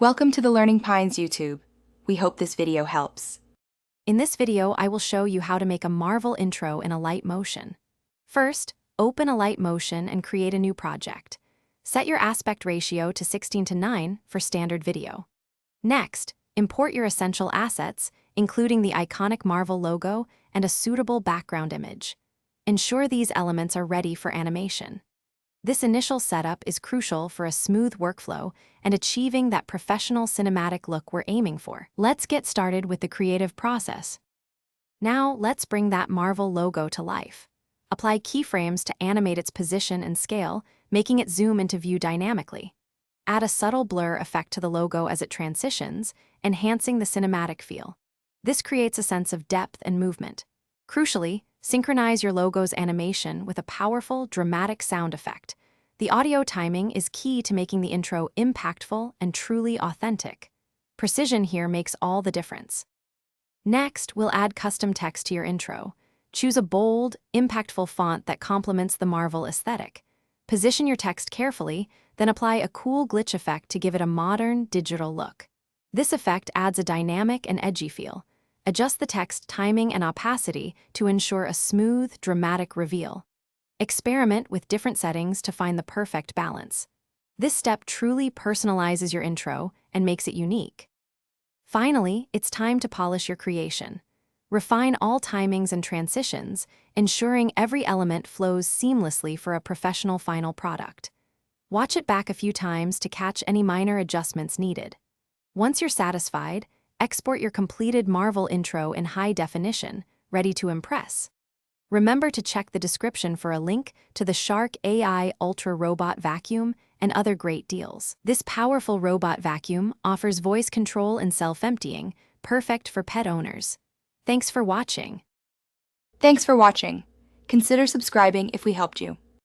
Welcome to the Learning Pines YouTube. We hope this video helps. In this video, I will show you how to make a Marvel intro in Alight Motion. First, open Alight Motion and create a new project. Set your aspect ratio to 16:9 for standard video. Next, import your essential assets, including the iconic Marvel logo and a suitable background image. Ensure these elements are ready for animation. This initial setup is crucial for a smooth workflow and achieving that professional cinematic look we're aiming for. Let's get started with the creative process. Now, let's bring that Marvel logo to life. Apply keyframes to animate its position and scale, making it zoom into view dynamically. Add a subtle blur effect to the logo as it transitions, enhancing the cinematic feel. This creates a sense of depth and movement. Crucially, synchronize your logo's animation with a powerful, dramatic sound effect. The audio timing is key to making the intro impactful and truly authentic. Precision here makes all the difference. Next, we'll add custom text to your intro. Choose a bold, impactful font that complements the Marvel aesthetic. Position your text carefully, then apply a cool glitch effect to give it a modern, digital look. This effect adds a dynamic and edgy feel. Adjust the text timing and opacity to ensure a smooth, dramatic reveal. Experiment with different settings to find the perfect balance. This step truly personalizes your intro and makes it unique. Finally, it's time to polish your creation. Refine all timings and transitions, ensuring every element flows seamlessly for a professional final product. Watch it back a few times to catch any minor adjustments needed. Once you're satisfied, export your completed Marvel intro in high definition, ready to impress. Remember to check the description for a link to the Shark AI Ultra Robot Vacuum and other great deals. This powerful robot vacuum offers voice control and self-emptying, perfect for pet owners. Thanks for watching. Thanks for watching. Consider subscribing if we helped you.